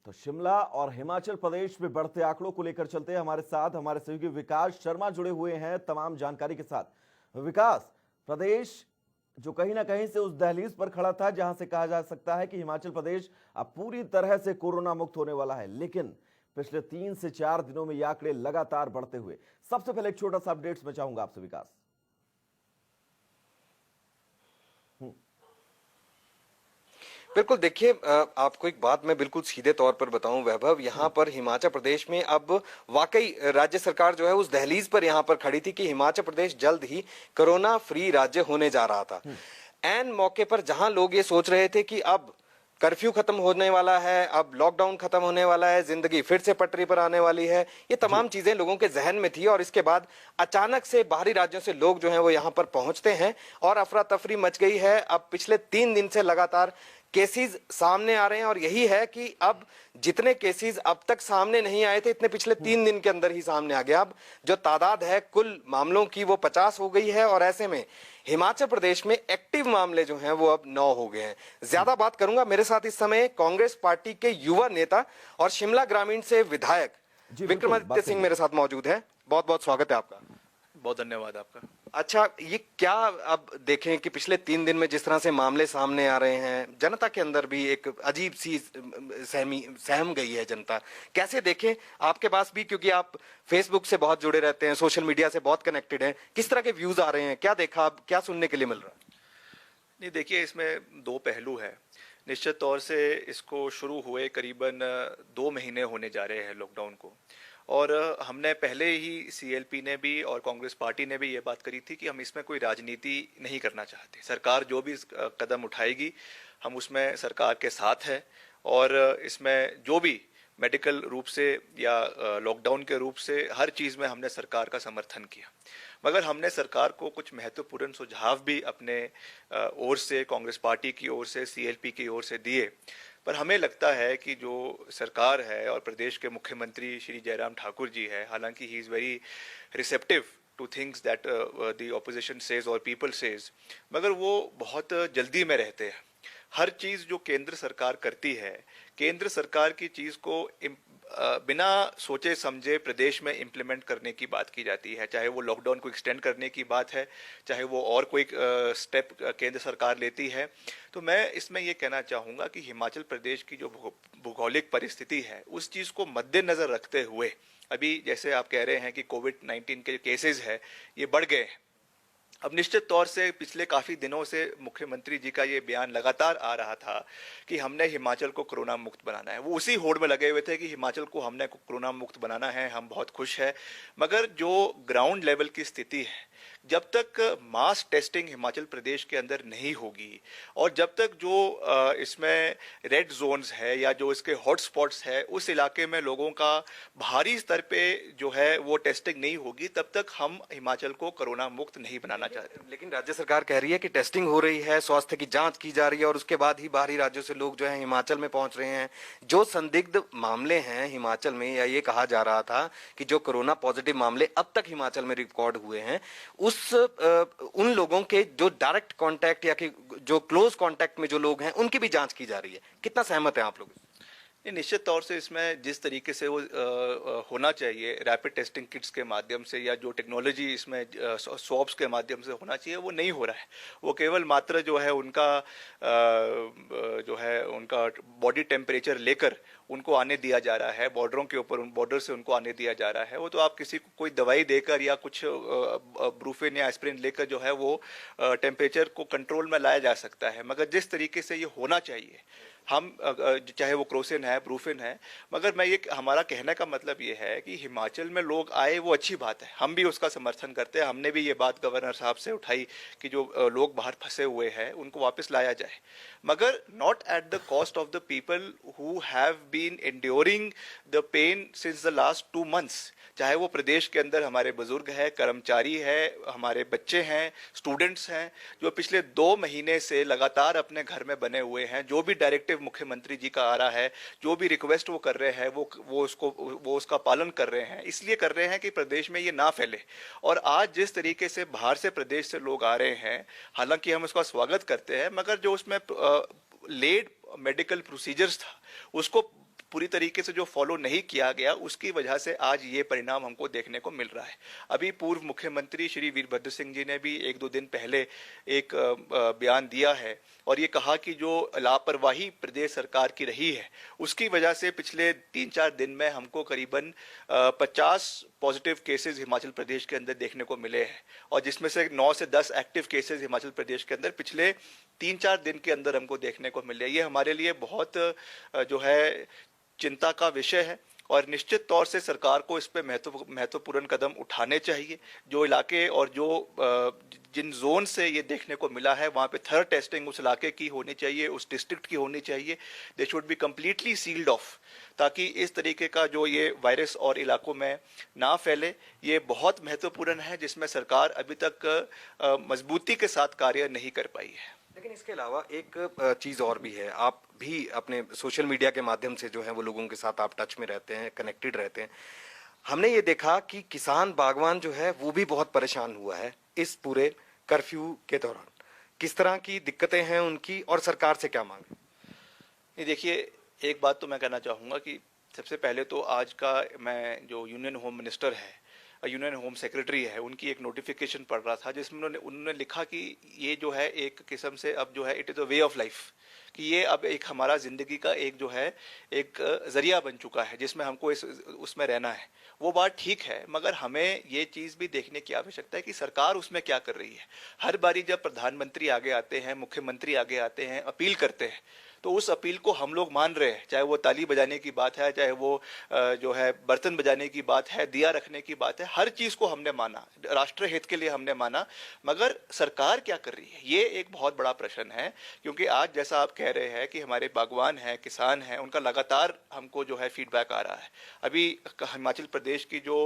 तो शिमला और हिमाचल प्रदेश में बढ़ते आंकड़ों को लेकर चलते हैं हमारे साथ हमारे सहयोगी विकास शर्मा जुड़े हुए हैं तमाम जानकारी के साथ। विकास, प्रदेश जो कहीं ना कहीं से उस दहलीज पर खड़ा था जहां से कहा जा सकता है कि हिमाचल प्रदेश अब पूरी तरह से कोरोना मुक्त होने वाला है, लेकिन पिछले 3 से 4 दिनों में ये आंकड़े लगातार बढ़ते हुए। सबसे पहले एक छोटा सा अपडेट्स में चाहूंगा आपसे विकास। बिल्कुल, देखिए आपको एक बात मैं बिल्कुल सीधे तौर पर बताऊं वैभव, यहाँ पर हिमाचल प्रदेश में अब वाकई राज्य सरकार जो है उस दहलीज पर यहाँ पर खड़ी थी कि हिमाचल प्रदेश जल्द ही कोरोना फ्री राज्य होने जा रहा था। ऐन मौके पर जहां लोग ये सोच रहे थे कि अब कर्फ्यू खत्म होने वाला है, अब लॉकडाउन खत्म होने वाला है, जिंदगी फिर से पटरी पर आने वाली है, ये तमाम चीजें लोगों के जहन में थी। और इसके बाद अचानक से बाहरी राज्यों से लोग जो हैं वो यहाँ पर पहुंचते हैं और अफरा तफरी मच गई है। अब पिछले 3 दिन से लगातार केसेस सामने आ रहे हैं और यही है कि अब जितने केसेस अब तक सामने नहीं आए थे इतने पिछले 3 दिन के अंदर ही सामने आ गया। अब जो तादाद है कुल मामलों की वो 50 हो गई है और ऐसे में हिमाचल प्रदेश में एक्टिव मामले जो हैं वो अब 9 हो गए हैं। ज्यादा बात करूंगा, मेरे साथ इस समय कांग्रेस पार्टी के युवा नेता और शिमला ग्रामीण से विधायक विक्रमादित्य सिंह मेरे साथ मौजूद है। बहुत बहुत स्वागत है आपका। बहुत धन्यवाद आपका। अच्छा, ये क्या अब देखें कि पिछले 3 दिन में जिस तरह से मामले सामने आ रहे हैं, जनता के अंदर भी एक अजीब सी सहम गई है जनता। कैसे देखें आपके पास भी, क्योंकि आप फेसबुक से बहुत जुड़े रहते हैं, सोशल मीडिया से बहुत कनेक्टेड हैं, किस तरह के व्यूज आ रहे हैं, क्या देखा, अब क्या सुनने के लिए मिल रहा है? नहीं, देखिए इसमें 2 पहलू है। निश्चित तौर से इसको शुरू हुए करीबन 2 महीने होने जा रहे हैं लॉकडाउन को, और हमने पहले ही सीएलपी ने भी और कांग्रेस पार्टी ने भी ये बात करी थी कि हम इसमें कोई राजनीति नहीं करना चाहते। सरकार जो भी कदम उठाएगी हम उसमें सरकार के साथ है, और इसमें जो भी मेडिकल रूप से या लॉकडाउन के रूप से हर चीज़ में हमने सरकार का समर्थन किया। मगर हमने सरकार को कुछ महत्वपूर्ण सुझाव भी अपने ओर से, कांग्रेस पार्टी की ओर से, सीएलपी की ओर से दिए। पर हमें लगता है कि जो सरकार है और प्रदेश के मुख्यमंत्री श्री जयराम ठाकुर जी है, हालांकि he is very receptive two things that the opposition says और पीपल सेज, मगर वो बहुत जल्दी में रहते हैं। हर चीज़ जो केंद्र सरकार करती है, केंद्र सरकार की चीज़ को बिना सोचे समझे प्रदेश में इम्प्लीमेंट करने की बात की जाती है। चाहे वो लॉकडाउन को एक्सटेंड करने की बात है, चाहे वो और कोई स्टेप केंद्र सरकार लेती है। तो मैं इसमें ये कहना चाहूँगा कि हिमाचल प्रदेश की जो भौगोलिक परिस्थिति है उस चीज़ को मद्देनज़र रखते हुए, अभी जैसे आप कह रहे हैं कि कोविड-19 के केसेस है ये बढ़ गए हैं। अब निश्चित तौर से पिछले काफ़ी दिनों से मुख्यमंत्री जी का ये बयान लगातार आ रहा था कि हमने हिमाचल को कोरोना मुक्त बनाना है। वो उसी होड़ में लगे हुए थे कि हिमाचल को हमने कोरोना मुक्त बनाना है, हम बहुत खुश हैं। मगर जो ग्राउंड लेवल की स्थिति है, जब तक मास टेस्टिंग हिमाचल प्रदेश के अंदर नहीं होगी और जब तक जो इसमें रेड जोन्स है या जो इसके हॉटस्पॉट्स है उस इलाके में लोगों का भारी स्तर पे जो है वो टेस्टिंग नहीं होगी, तब तक हम हिमाचल को कोरोना मुक्त नहीं बनाना चाहते। लेकिन राज्य सरकार कह रही है कि टेस्टिंग हो रही है, स्वास्थ्य की जांच की जा रही है और उसके बाद ही बाहरी राज्यों से लोग जो है हिमाचल में पहुंच रहे हैं। जो संदिग्ध मामले हैं हिमाचल में, या ये कहा जा रहा था कि जो कोरोना पॉजिटिव मामले अब तक हिमाचल में रिकॉर्ड हुए हैं, उन लोगों के जो डायरेक्ट कांटेक्ट या कि जो क्लोज कांटेक्ट में जो लोग हैं उनकी भी जांच की जा रही है। कितना सहमत है आप लोग? निश्चित तौर से इसमें जिस तरीके से वो होना चाहिए रैपिड टेस्टिंग किट्स के माध्यम से या जो टेक्नोलॉजी इसमें स्वॉब्स के माध्यम से होना चाहिए वो नहीं हो रहा है। वो केवल मात्र जो है उनका बॉडी टेम्परेचर लेकर उनको आने दिया जा रहा है, बॉर्डरों के ऊपर बॉर्डर से उनको आने दिया जा रहा है। वो तो आप किसी को कोई दवाई देकर या कुछ ब्रूफिन या एस्पिरिन लेकर जो है वो टेम्परेचर को कंट्रोल में लाया जा सकता है। मगर जिस तरीके से ये होना चाहिए, हम चाहे वो क्रोसिन है, ब्रूफिन है, मगर हमारा कहने का मतलब ये है कि हिमाचल में लोग आए वो अच्छी बात है, हम भी उसका समर्थन करते हैं। हमने भी ये बात गवर्नर साहब से उठाई कि जो लोग बाहर फंसे हुए हैं उनको वापस लाया जाए, मगर not at the cost of the people who have been enduring the pain since the last 2 months। चाहे वो प्रदेश के अंदर हमारे बुजुर्ग है, कर्मचारी है, हमारे बच्चे हैं, स्टूडेंट्स हैं, जो पिछले 2 महीने से लगातार अपने घर में बने हुए हैं। जो भी डायरेक्टिव मुख्यमंत्री जी का आ रहा है, जो भी रिक्वेस्ट वो कर रहे हैं, वो उसका पालन कर रहे हैं। इसलिए कर रहे हैं कि प्रदेश में ये ना फैले। और आज जिस तरीके से बाहर से प्रदेश से लोग आ रहे हैं, हालांकि हम उसका स्वागत करते हैं, मगर जो उसमें लेड मेडिकल प्रोसीजर्स था उसको पूरी तरीके से जो फॉलो नहीं किया गया, उसकी वजह से आज ये परिणाम हमको देखने को मिल रहा है। अभी पूर्व मुख्यमंत्री श्री वीरभद्र सिंह जी ने भी 1-2 दिन पहले एक बयान दिया है और ये कहा कि जो लापरवाही प्रदेश सरकार की रही है, उसकी वजह से पिछले 3-4 दिन में हमको करीबन 50 पॉजिटिव केसेस हिमाचल प्रदेश के अंदर देखने को मिले हैं और जिसमें से 9 से 10 एक्टिव केसेस हिमाचल प्रदेश के अंदर पिछले 3-4 दिन के अंदर हमको देखने को मिले। ये हमारे लिए बहुत जो है चिंता का विषय है और निश्चित तौर से सरकार को इस पे महत्वपूर्ण कदम उठाने चाहिए। जो इलाके और जो जिन जोन से ये देखने को मिला है, वहाँ पे थर्ड टेस्टिंग उस इलाके की होनी चाहिए, उस डिस्ट्रिक्ट की होनी चाहिए। They should be completely sealed off, ताकि इस तरीके का जो ये वायरस और इलाकों में ना फैले। ये बहुत महत्वपूर्ण है, जिसमें सरकार अभी तक मजबूती के साथ कार्य नहीं कर पाई है। लेकिन इसके अलावा एक चीज और भी है, आप भी अपने सोशल मीडिया के माध्यम से जो है वो लोगों के साथ आप टच में रहते हैं, कनेक्टेड रहते हैं। हमने ये देखा कि किसान बागवान जो है वो भी बहुत परेशान हुआ है इस पूरे कर्फ्यू के दौरान। किस तरह की दिक्कतें हैं उनकी और सरकार से क्या मांग है? ये देखिए, एक बात तो मैं कहना चाहूँगा कि सबसे पहले तो आज का मैं जो यूनियन होम मिनिस्टर है, यूनियन होम सेक्रेटरी है, उनकी एक नोटिफिकेशन पढ़ रहा था जिसमें उन्होंने लिखा कि ये जो है एक किस्म से अब जो है it is a way of life, कि ये अब एक हमारा ज़िंदगी का एक जो है एक ज़रिया बन चुका है जिसमें हमको उसमें रहना है। वो बात ठीक है, मगर हमें ये चीज़ भी देखने की आवश्यकता है कि सरकार उसमें क्या कर रही है। हर बारी जब प्रधानमंत्री आगे आते हैं, मुख्यमंत्री आगे आते हैं, अपील करते हैं, तो उस अपील को हम लोग मान रहे हैं, चाहे वो ताली बजाने की बात है, चाहे वो जो है बर्तन बजाने की बात है, दिया रखने की बात है, हर चीज़ को हमने माना, राष्ट्र हित के लिए हमने माना। मगर सरकार क्या कर रही है, ये एक बहुत बड़ा प्रश्न है। क्योंकि आज जैसा आप कह रहे हैं कि हमारे बागवान हैं, किसान हैं, उनका लगातार हमको जो है फीडबैक आ रहा है। अभी हिमाचल प्रदेश की जो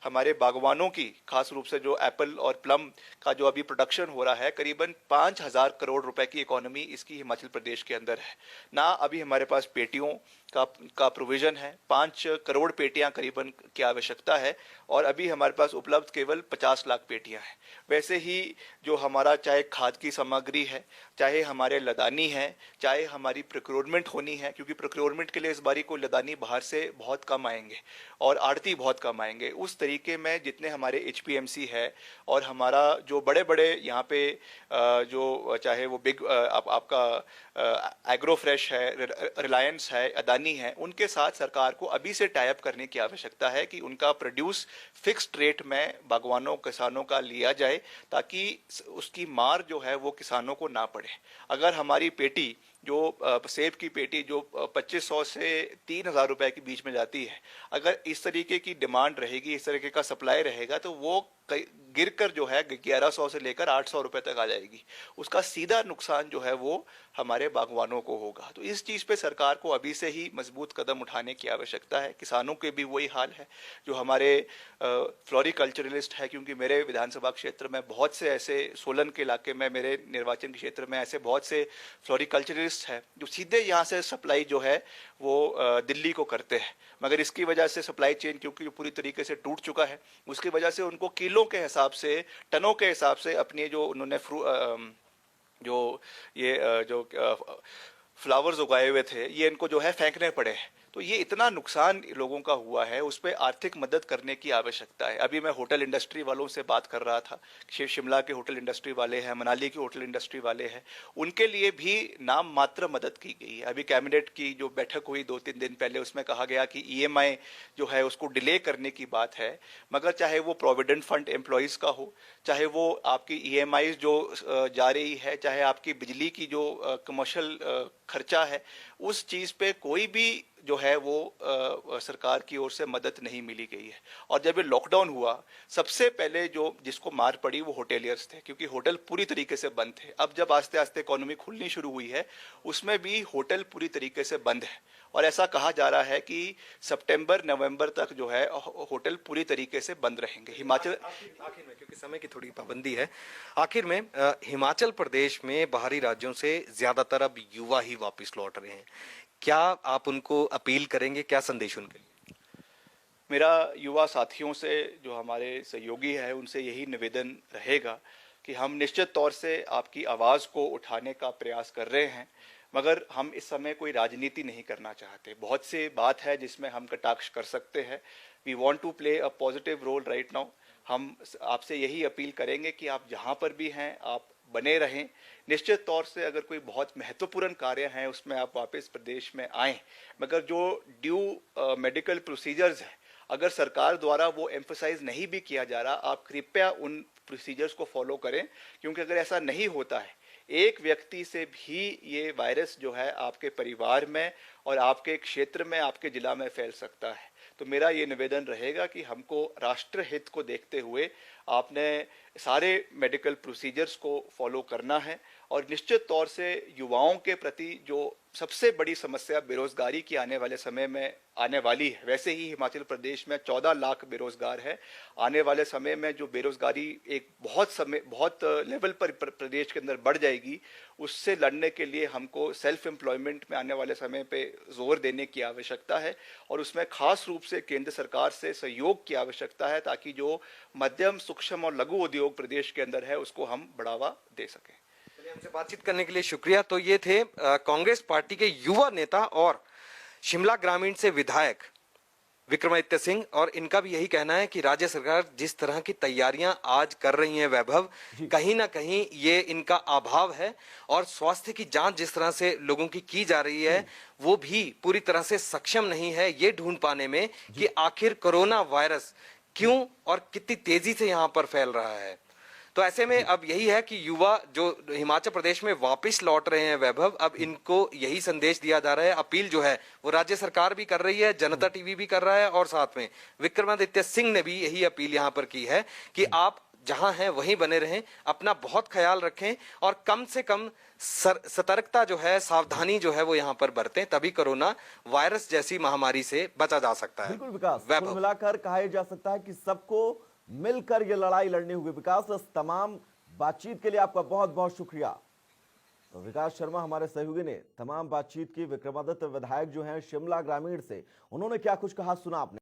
हमारे बागवानों की खास रूप से जो एप्पल और प्लम का जो अभी प्रोडक्शन हो रहा है, करीबन 5,000 करोड़ रुपए की इकोनॉमी इसकी हिमाचल प्रदेश के अंदर है ना। अभी हमारे पास पेटियों का प्रोविजन है, 5 करोड़ पेटियां करीबन की आवश्यकता है और अभी हमारे पास उपलब्ध केवल 50 लाख पेटियां हैं। वैसे ही जो हमारा चाहे खाद की सामग्री है, चाहे हमारे लदानी है, चाहे हमारी प्रोक्योरमेंट होनी है, क्योंकि प्रोक्योरमेंट के लिए इस बारी को लदानी बाहर से बहुत कम आएंगे और आड़ती बहुत कम आएंगे। उस तरीके में जितने हमारे HPMC है और हमारा जो बड़े बड़े यहाँ पे जो चाहे वो बिग आपका एग्रो फ्रेश है, रिलायंस है, अदानी है, उनके साथ सरकार को अभी से टाई अप करने की आवश्यकता है कि उनका प्रोड्यूस फिक्स्ड रेट में बागवानों किसानों का लिया जाए, ताकि उसकी मार जो है वो किसानों को ना पड़े। अगर हमारी पेटी जो सेब की पेटी जो 2500 से 3,000 रुपए के बीच में जाती है, अगर इस तरीके की डिमांड रहेगी, इस तरीके का सप्लाई रहेगा, तो वो गिरकर जो है 1100 से लेकर 800 रुपए तक आ जाएगी। उसका सीधा नुकसान जो है वो हमारे बागवानों को होगा। तो इस चीज़ पे सरकार को अभी से ही मजबूत कदम उठाने की आवश्यकता है। किसानों के भी वही हाल है जो हमारे फ्लोरिकल्चरलिस्ट है, क्योंकि मेरे विधानसभा क्षेत्र में बहुत से ऐसे, सोलन के इलाके में, मेरे निर्वाचन क्षेत्र में ऐसे बहुत से फ्लोरिकल्चरलिस्ट है जो सीधे यहाँ से सप्लाई जो है वो दिल्ली को करते हैं। मगर इसकी वजह से सप्लाई चेन क्योंकि पूरी तरीके से टूट चुका है, उसकी वजह से उनको किलो के हिसाब से, टनों के हिसाब से अपनी जो उन्होंने जो फ्लावर्स उगाए हुए थे, ये इनको जो है फेंकने पड़े। तो ये इतना नुकसान लोगों का हुआ है, उस पर आर्थिक मदद करने की आवश्यकता है। अभी मैं होटल इंडस्ट्री वालों से बात कर रहा था, शिमला के होटल इंडस्ट्री वाले हैं, मनाली के होटल इंडस्ट्री वाले हैं, उनके लिए भी नाम मात्र मदद की गई है। अभी कैबिनेट की जो बैठक हुई 2-3 दिन पहले, उसमें कहा गया कि EMI जो है उसको डिले करने की बात है। मगर चाहे वो प्रोविडेंट फंड एम्प्लॉयज का हो, चाहे वो आपकी EMI जो जा रही है, चाहे आपकी बिजली की जो कमर्शियल खर्चा है, उस चीज़ पे कोई भी जो है वो सरकार की ओर से मदद नहीं मिली गई है। और जब ये लॉकडाउन हुआ, सबसे पहले जो जिसको मार पड़ी वो होटेलियर्स थे, क्योंकि होटल पूरी तरीके से बंद थे। अब जब आस्ते आस्ते इकोनॉमी खुलनी शुरू हुई है, उसमें भी होटल पूरी तरीके से बंद है और ऐसा कहा जा रहा है कि सितंबर-नवंबर तक जो है होटल पूरी तरीके से बंद रहेंगे। हिमाचल आखिर में, क्योंकि समय की थोड़ी पाबंदी है, आखिर में हिमाचल प्रदेश में बाहरी राज्यों से ज्यादातर अब युवा ही वापस लौट रहे हैं। क्या आप उनको अपील करेंगे, क्या संदेश उनके लिए? मेरा युवा साथियों से, जो हमारे सहयोगी है, उनसे यही निवेदन रहेगा कि हम निश्चित तौर से आपकी आवाज़ को उठाने का प्रयास कर रहे हैं। मगर हम इस समय कोई राजनीति नहीं करना चाहते। बहुत से बात है जिसमें हम कटाक्ष कर सकते हैं। We want to play a positive role right now. हम आपसे यही अपील करेंगे कि आप जहां पर भी हैं आप बने रहें। निश्चित तौर से अगर कोई बहुत महत्वपूर्ण कार्य है उसमें आप वापस प्रदेश में आएं, मगर जो ड्यू मेडिकल प्रोसीजर्स है अगर सरकार द्वारा वो एम्फसाइज नहीं भी किया जा रहा, आप कृपया उन प्रोसीजर्स को फॉलो करें, क्योंकि अगर ऐसा नहीं होता है एक व्यक्ति से भी ये वायरस जो है आपके परिवार में और आपके क्षेत्र में, आपके जिला में फैल सकता है। तो मेरा ये निवेदन रहेगा कि हमको राष्ट्र हित को देखते हुए आपने सारे मेडिकल प्रोसीजर्स को फॉलो करना है। और निश्चित तौर से युवाओं के प्रति जो सबसे बड़ी समस्या बेरोजगारी की आने वाले समय में आने वाली है, वैसे ही हिमाचल प्रदेश में 14 लाख बेरोजगार है। आने वाले समय में जो बेरोजगारी एक बहुत लेवल पर प्रदेश के अंदर बढ़ जाएगी, उससे लड़ने के लिए हमको सेल्फ एम्प्लॉयमेंट में आने वाले समय पे जोर देने की आवश्यकता है और उसमें खास रूप से केंद्र सरकार से सहयोग की आवश्यकता है, ताकि जो मध्यम, सूक्ष्म और लघु उद्योग प्रदेश के अंदर है उसको हम बढ़ावा दे सकें। हमसे बातचीत करने के लिए शुक्रिया। तो ये थे कांग्रेस पार्टी के युवा नेता और शिमला ग्रामीण से विधायक विक्रमादित्य सिंह, और इनका भी यही कहना है कि राज्य सरकार जिस तरह की तैयारियां आज कर रही है वैभव, कहीं ना कहीं ये इनका अभाव है, और स्वास्थ्य की जांच जिस तरह से लोगों की जा रही है वो भी पूरी तरह से सक्षम नहीं है ये ढूंढ पाने में कि आखिर कोरोना वायरस क्यों और कितनी तेजी से यहाँ पर फैल रहा है। तो ऐसे में अब यही है कि युवा जो हिमाचल प्रदेश में वापस लौट रहे हैं वैभव, अब इनको यही संदेश दिया जा रहा है। अपील जो है वो राज्य सरकार भी कर रही है, जनता टीवी भी कर रहा है, और साथ में विक्रमादित्य सिंह ने भी यही अपील यहाँ पर की है कि आप जहां हैं वहीं बने रहें, अपना बहुत ख्याल रखें और कम से कम सतर्कता जो है, सावधानी जो है वो यहाँ पर बरतें, तभी कोरोना वायरस जैसी महामारी से बचा जा सकता है। बिल्कुल विकास, कुल मिलाकर कहा जा सकता है कि सबको मिलकर ये लड़ाई लड़नी होगी। विकास, इस तमाम बातचीत के लिए आपका बहुत बहुत शुक्रिया। तो विकास शर्मा हमारे सहयोगी ने तमाम बातचीत की। विक्रमादित्य विधायक जो हैं शिमला ग्रामीण से, उन्होंने क्या कुछ कहा सुना आपने।